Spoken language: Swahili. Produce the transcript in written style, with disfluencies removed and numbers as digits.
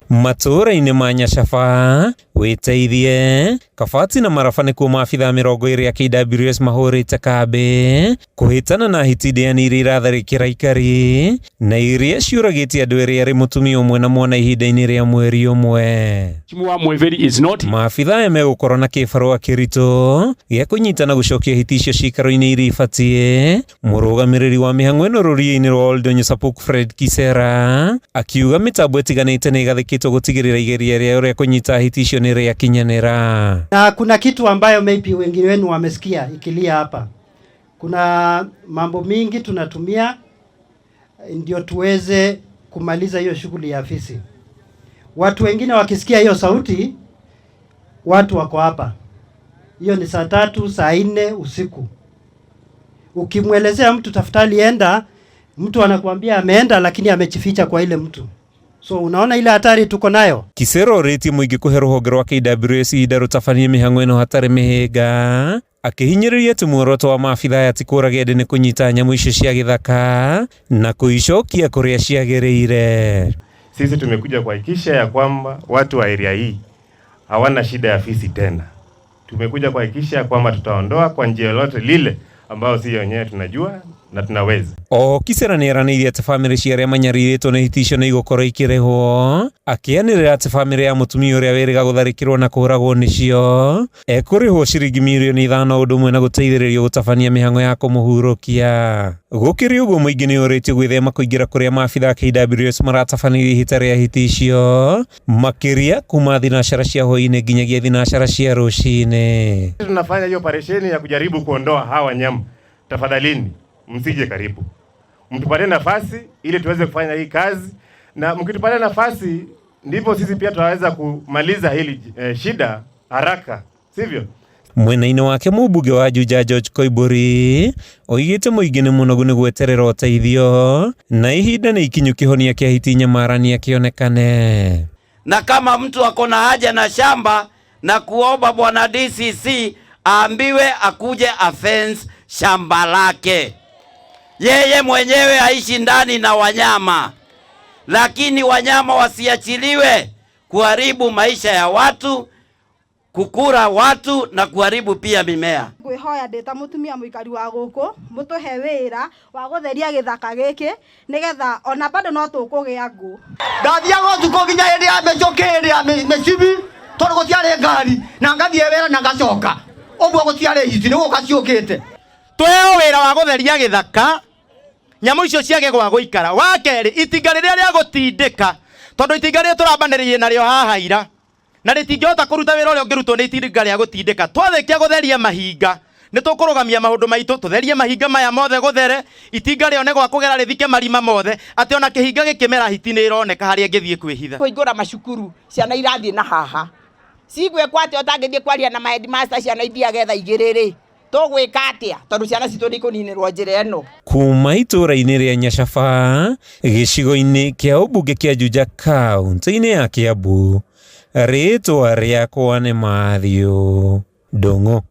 Matũra-inĩ ma Nyacaba wĩteithie Kabati na Maraba nĩkuo maabitha 20 ya KWS mahũrĩte kambĩ kũhĩtana na hiti ndĩani iratharĩkĩra aikari na iria ciũragĩte andũ erĩ arĩ mũtumia ũmwe na mwana ihinda-inĩ rĩa mweri ũmwe. Maabitha aya megũkorwo na kĩbarũa kĩritũ gĩa kũnyitana gũcokia hiti icio cikaro-inĩ iria ibatiĩ. Mũrũgamĩrĩri wa mĩhang'o ĩno rũriĩ-inĩ rwa Oldonyo Sapuk Fred Kisera akiuga mĩtambo ĩtiganĩte nĩ igathĩkĩtwo gũtigĩrĩra igeria rĩao rĩa kũnyita hiti icio nĩ rĩakinyanĩra. Na kuna kitu ambayo maybe wengine wenu wamesikia ikilia hapa. Kuna mambo mingi tunatumia ndio tuweze kumaliza hiyo shughuli ya afisi. Watu wengine wakisikia hiyo sauti, watu wako hapa. Hiyo ni saa 3, saa 4 usiku. Ukimwelezea mtu tafadhali enda, mtu anakuambia ameenda lakini amejificha kwa ile mtu. So unaona ile hatari tuko nayo. Kisero reti muingi kuhe rũhonge rwa KWS ihinda rũtabanie mĩhang'o ĩno hatarĩ mĩhĩnga, akĩhinyĩrĩria atĩ muoroto wa maabitha aya ti kũũragia andũ nĩ kũnyita nyamũ icio cia gĩthaka na kũicokia kũrĩa ciagĩrĩire. Sisi tumekuja kuhakikisha ya kwamba watu wa area hii hawana shida ya fisi tena. Tumekuja kuhakikisha ya kwamba tutaondoa kwa njia yoyote lile ambao sisi wenyewe tunajua na tunaweza. Kisera nĩ eranĩire atĩ bamĩrĩ cia arĩa manyarirĩtwo nĩ hiti icio nĩ igũkorwo ikĩrĩhwo, akĩanĩrĩra atĩ bamĩrĩ ya mũtumia ũrĩa wĩrĩga gũtharĩkĩrwo na kũũragwo nĩcio ekũrĩhwo ciringi mirioni 5 ũndũ ũmwe na gũteithĩrĩrio gũtabania mĩhang'o ya kũmũhurũkia. Gũkĩrĩ ũguo mũingĩ nĩ ũrĩtio gwĩthema kũingĩra kũrĩa maabitha KWS maratabanirie ihĩta rĩa hiti icio, makĩria kuma thinacara cia hwaĩ-inĩ nginyagia thinacara cia rũcinĩ. Tunafanya hiyo operesheni ya kujaribu kuondoa hawa wanyama. Tafadhalini msije karibu. Mtupatie nafasi ili tuweze kufanya hii kazi, na mkitupatia nafasi ndipo sisi pia tutaweza kumaliza hili shida haraka, sivyo? Mwena-inĩ wake mũmbunge wa Juja George Koimbũri oigĩte mũingĩ nĩ mũnogu nĩ gweterera ũteithio na ihinda nĩ ikinyu kĩhonia kĩa hiti nyamarania kĩonekane. Na kama mtu ako na haja na shamba na kuomba bwana DCC aambiwe akuje afence shamba lake. Yeye mwenyewe aishi ndani na wanyama, lakini wanyama wasiachiliwe kuharibu maisha ya watu, kukura watu na kuharibu pia mimea. Ngwihoya ndeta mutumia muikari wa guku mutuhe wira wa gutheria githaka giki nigetha ona bado no tukugia ngu. Ndathiaga utuko nginya hindi ya mecokeri ya mecibi tondu gutiare ngari na ngathie wira na ngacoka. Oguo gutiare hici nigo gaciukite. Tweo wira wa gutheria githaka nyamũ icio ciage gwa gũikara. Wa kerĩ itinga rĩrĩa rĩa gũtindĩka, tondũ itinga rĩrĩa tũrambanĩrĩirie narĩo haha ira na rĩtingĩhota kũruta wĩra ũrĩa ũngĩrutwo nĩ itinga rĩa gũtindĩka. Twarĩkia gũtheria mahinga nĩ tũkũrũgamia maũndũ maitũ, tũtherie mahinga maya mothe gũthere, itinga rĩone gwa kũgera rĩthike marima mothe, atĩ ona kĩhinga gĩkĩmera hiti nĩ ĩroneka harĩa ngĩthiĩ kwĩhitha. Kũingũra macukuru ciana irathiĩ na haha cigwĩkwo atĩ ũtangĩthiĩ kwaria na headmaster ciana ithiaga thaa 2 tũgwĩka atĩa tondũ ciana citũ nĩ ikũninĩrwo njĩra ĩno. Kuma itũra-inĩ rĩa Nyacaba gĩcigo-inĩ kĩa ũmbunge kĩa Juja kaunti-inĩ ya Kiambu, rĩtwa rĩakwa nĩ Mathew Ndung'u.